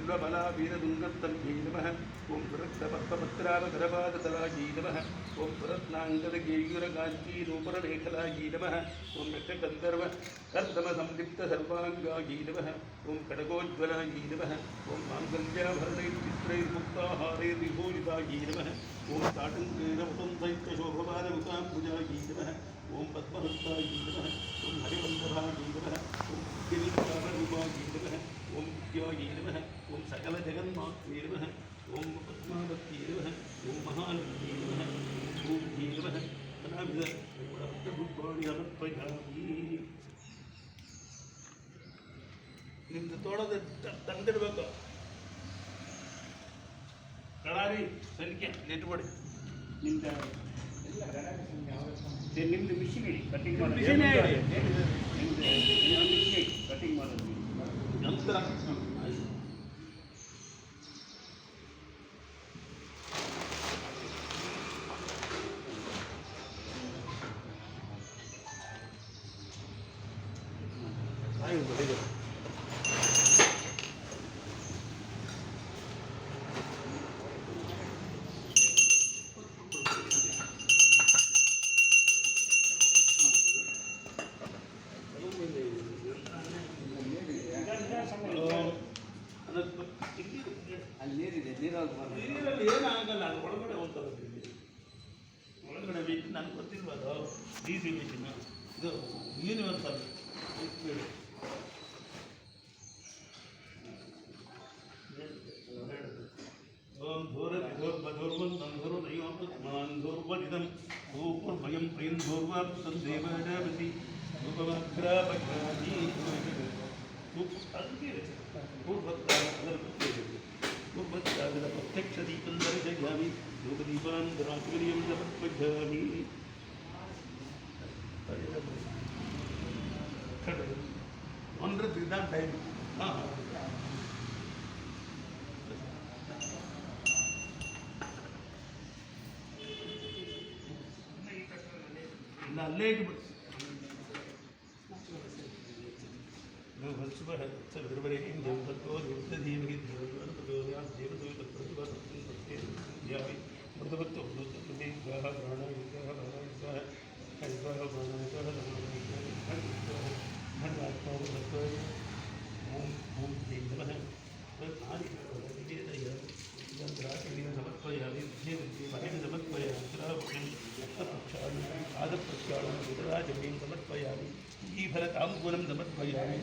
बिल्वबला वीरदुर्गत्तभ्यै नमः ओं सुरक्तपद्मपत्रावकरपादतलायै नमः ओं सुरत्नाङ्गदगेयुरकाञ्चीरूपरमेखलायै नमः ओं रक्षगन्धर्व कर्दमसंलिप्तसर्वाङ्गायै नमः ओं खड्गोज्ज्वलायै नमः ओं माङ्गल्याभरणैर्चित्रैर्मुक्ताहारैर्विभूषितायै नमः ओं ताटङ्कैरवसंसैत्यशोभमानमुखाम्बुजायै नमः ओं पद्महस्तायै नमः ओं हरिवल्लभायै नमः ओं गिरिकामरूपायै नमः ओं विद्यायै नमः ओं सकलजगन्मात्रे नमः ओं पद्मावत्यै नमः ओं महालक्ष्मी नमः ओं भूमियै नमः अनामिदपुष्पाणि समर्पयामि ನಿಮ್ದು ತೋಳದ ತಂದಿಡ್ಬೇಕು ಕಳಾರಿ ಸಂಖ್ಯೆ ನೆಟ್ಬಿಡಿ ನಿಮ್ದು ನಿಮ್ದು ಮಿಷಿನ್ ಇಡಿ ಕಟಿಂಗ್ ಮಾಡೋದು ಕಟಿಂಗ್ ಮಾಡೋದು ನಂತರ ನೀರಲ್ಲಿ ಏನಾಗಲ್ಲ ಅದು ಒಳಗಡೆ ಹೋಗ್ತದೆ ಒಳಗಡೆ ಮಿಷಿನ್ ನನಗೆ ಗೊತ್ತಿಲ್ವ ಅದು ಡಿ ಸಿ ಮಿಷಿನ್ ಇದು ಯೂನಿವರ್ಸಲ್ ಸ್ಪೀಡ್ ಓಂ ಧೂರ್ವಧಿದಂ ಭೂರ್ಭಯಂ ಪ್ರಿಯಂ ಧೂರ್ವಾಪ್ತಂ ದೇವರಾಮಸಿ ರೂಪಮಾಗ್ರಾಪಿ पूर्वत्यागद प्रत्यक्षदीपं दर्शयामि लोकदीपान्तरात्मनियं समर्पयामि टाइम अल्ले सर्वरेण देवदत्तो देवधीमहि देवदत्तोयात् देवदूतप्रतिभासत्यामि मृतवत्तो मृतप्रतिग्रह प्राणयुक्तः प्राणयुक्तः हरितः प्राणयुक्तः धर्मात्मावदत्तः ओम ओम ह्रीं नमः यन्त्राचरणीं समर्पयामि विद्येवद्येमहिं समर्पयामि रक्तप्रक्षालनं पादप्रक्षालनं रुद्राचरणीं समर्पयामि ईफलताम्बूलं समर्पयामि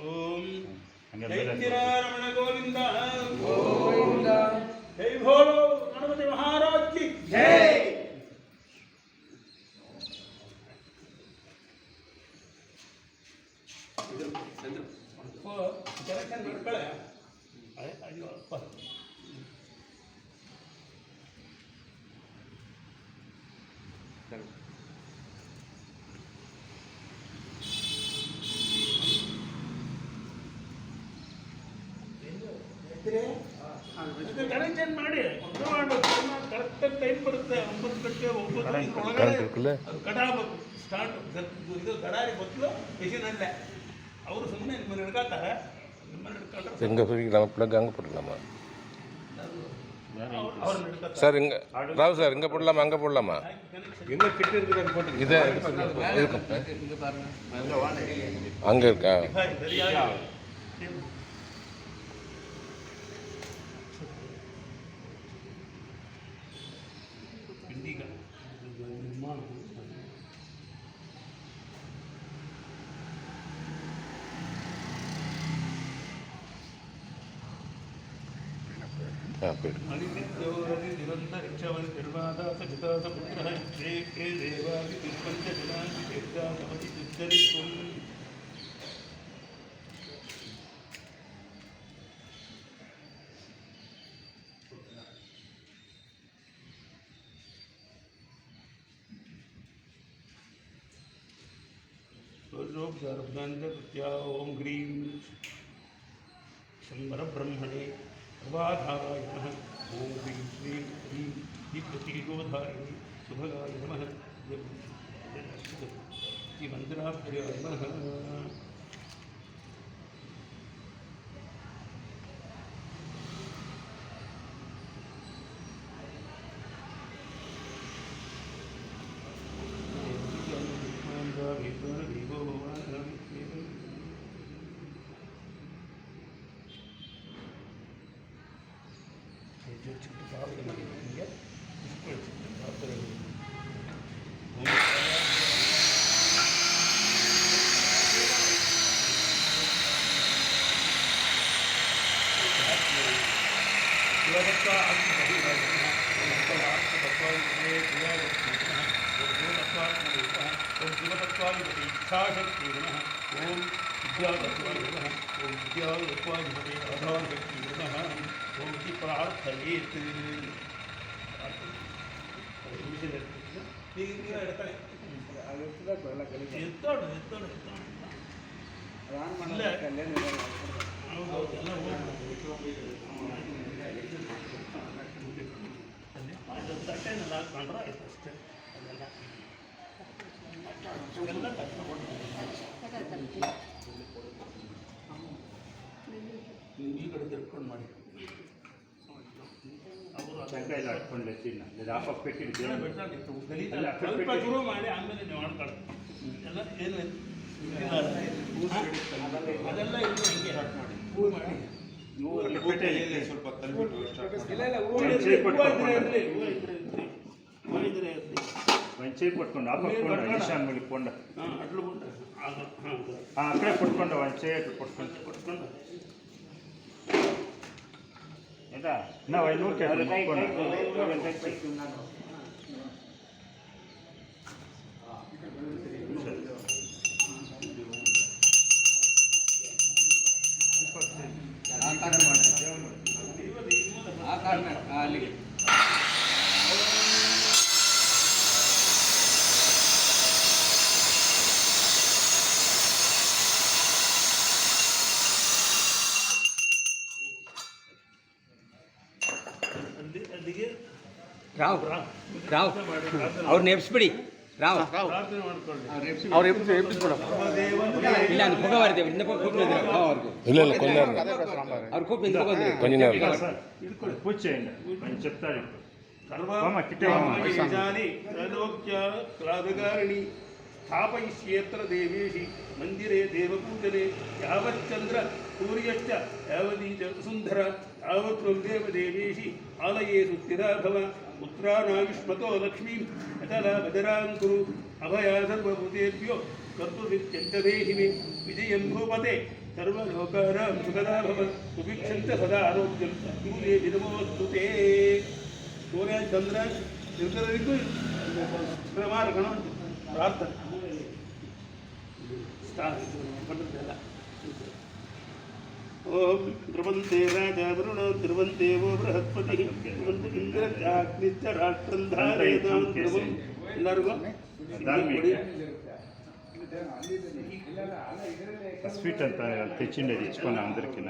ಓಂ ಜೈತಿರಾರಮಣ ಗೋವಿಂದ ಗೋವಿಂದ. ಜೈ ಭೋಲೋ ಗಣಪತಿ ಮಹಾರಾಜ್ ಕಿ ಜೈ. ಕರೆಕ್ಷನ್ ಮಾಡ್ಕೊಳ್ಳೆ ಅಯ್ಯೋ ಅಪ್ಪ ಕನೆಕ್ಷನ್ ಮಾಡಿ ಕರೆಕ್ಟಾಗಿ ಟೈಮ್ ಬರುತ್ತೆ 9 ಗಂಟೆ 9 ಒಳಗಡೆ ಅದು ಗಡ ಸ್ಟಾರ್ಟ್ ಇದು ಗಡಾರಿ ಬದಲು ಮಿಷಿನಲ್ಲೇ ಅವರು ಸುಮ್ಮನೆ ನಿಮ್ಮನ್ನು ಹಿಡ್ಕೊತಾರೆ ನಿಮ್ಮನ್ನು ಹಿಡ್ಕೊಂಡ್ರೆ எங்கே போய் நம்ம பிள்ளைங்க அங்கே போடலாமா ಅವ್ರನ್ನ ಹಿಡ್ಕೊತಾರೆ சார் இங்கே ராவ் சார் இங்கே போடலாமா அங்கே போடலாமா எங்கே கிட்ட இருக்குது போட்டு இதே இருக்கும் அங்கே இருக்கா சரியாக ಪಿಂಡಿಗಳು ನಿರ್ಮಾಣ ಹಾಂ போயிடு ಅನಿತ್ಯೋರದಿ ನಿರಂತರ ಇಚ್ಛಾವತಿ ನಿರ್ವಾದಾಸ ಜಿತಾಸ ಪುತ್ರಃ ಏಕೆ ದೇವಾದಿ ತಿರುಪಂಚ ಜನಾಂತಿ ದೇವದಾಸವತಿ ಚಿತ್ತರಿತ್ವಂ स्वरूपब्रह्मण्य ओम ग्रीं शंबरब्रह्मणे सर्वाधाराय नमः ओम ह्रीं श्रीं ह्रीं दीप्तिगोधारिणी शुभगाय नमः मंदिराभ्याय नमः इच्छाशक्ति नमः ओम विद्यातत्वाय नमः ओम विद्यातत्वाधिपते आधारशक्ति नमः ओम की प्रार्थयेत् ಈ ಕಡೆ ತಿರ್ಕೊಂಡು ಮಾಡಿ ಸಂಕೈಲ ಹಾಕ್ಕೊಂಡು ಚಿನ್ನ ಇದು ಪೆಟ್ಟಿದ್ದು ಸ್ವಲ್ಪ ಶುರು ಮಾಡಿ ಆಮೇಲೆ ನೀವು ಮಾಡ್ಕೊಳ್ಳಿ ಎಲ್ಲ ಏನು ಅದೆಲ್ಲ ಇದು ಹಿಂಗೆ ಮಾಡಿ ಹೂ ಮಾಡಿ ಸ್ವಲ್ಪ ಒಂಚೆ ಕೊಟ್ಕೊಂಡು ಹಾಕೊಂಡು ಈಶಾನ್ ಮೇಲೆ ಕೊಂಡ ಅಟ್ಲು ಆ ಕಡೆ ಕೊಟ್ಕೊಂಡು ಒಂಚೆ ಕೊಟ್ಕೊಂಡು ಆಯ್ತಾ ನಾವು 500 ಅಲ್ಲಿಗೆ ರಾವ್ ರಾವ್ ಅವ್ರು ನೆಪ್ಸ್ಬಿಡಿ ರಾವ್ ಪ್ರಾರ್ಥನೆ ಮಾಡ್ಕೊಳ್ಳಿ ಅವ್ರು ಎಬ್ಬಿಸ್ಬಿಡಪ್ಪ ಇಲ್ಲ ಅದು ಪುಗ ಬರ್ತೇವೆ ಇಂದ ಕೂತ್ಕೊಂಡಿದ್ರು ಅವ್ರಿಗೂ இல்லை இல்லை கொஞ்ச நேரம் ಅವ್ರು ಕೂತ್ ನಿಂತ್ಕೊಂಡ್ರಿ கொஞ்ச நேரம் ఇదికోండి పూజ చేయండి అని చెప్తారు सर्वाणि त्रैलोक्य क्लादकारिणी स्थापयिष्येत्र देवेशि मंदिरे देवपूजने यावच्चंद्र सूर्यश्च यावती सुंदर यावत्त्वं देवदेवेशि आलये सुस्थिरा भव पुत्रानायुष्मतो लक्ष्मीं अचला भद्रां कुरु अभया सर्वभूतेभ्यो कर्तुमित्यन्तदेहि मे विजयं भूपते ಸರ್ವಲೋಕಾನಾಂ ಸುಖದಾ ಭವತ್ ಸುಭಿಕ್ಷಂತೆ ಸದಾ ಆರೋಗ್ಯಂ ಯೂಯೇ ವಿಧಮೋऽस्तु ते ಸೂರ್ಯ ಚಂದ್ರ ಇವ್ರಿಗೂ ಕ್ರಮಾರ್ಗಣ ಪ್ರಾರ್ಥನೆ ಪಟ್ಟದ್ದೆಲ್ಲ ಓಂ ಧ್ರುವಂತೆ ರಾಜ ವರುಣ ಧ್ರುವಂತೆ ವೋ ಬೃಹಸ್ಪತಿ ಧ್ರುವಂತೆ ಇಂದ್ರಚಾಗ್ನಿಶ್ಚ ರಾಷ್ಟ್ರಂ ಧಾರಯತಾಂ ಧ್ರುವಂ ಎಲ್ಲರಿಗೂ ಧಾರ್ಮಿಕ ಸ್ವೀಟ್ ಅಂತ తెచ్చిండేది ఇచ్చుకున్నా అందరికీ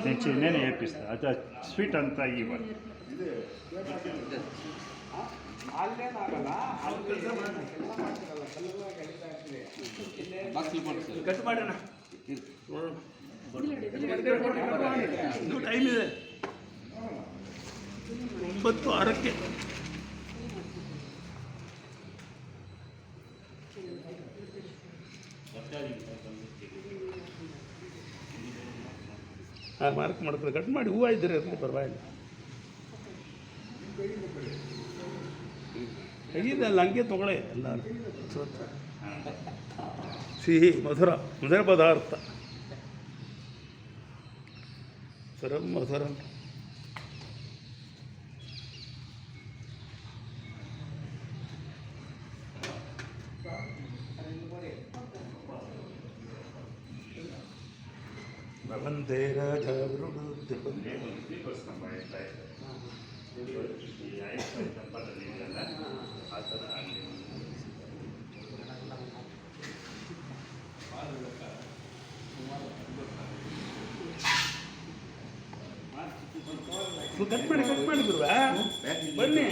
తెచ్చి నేను ఏపిస్తా అది స్వీట్ అంతా ఇవ్వాలి ಕಟ್ ಮಾಡೋಣ ಇನ್ನೂ ಟೈಮ್ ಇದೆ 9:06 ಹಾಂ ಮಾರ್ಕ್ ಮಾಡ್ತಾರೆ ಕಟ್ ಮಾಡಿ ಹೂವು ಇದ್ದರೆ ಇರಲಿ ಪರವಾಗಿಲ್ಲ ಹೇಗಿದೆಲ್ಲ ಹಂಗೆ ತೊಗೊಳ್ಳಿ ಎಲ್ಲರೂ ಸಿಹಿ ಮಧುರ ಪದಾರ್ಥ ಸರಂ ಮಧುರಂ ಭವಂತೆ ರಾಜ ಕಟ್ ಮಾಡಿ ಬಿಡುವ ಬನ್ನಿ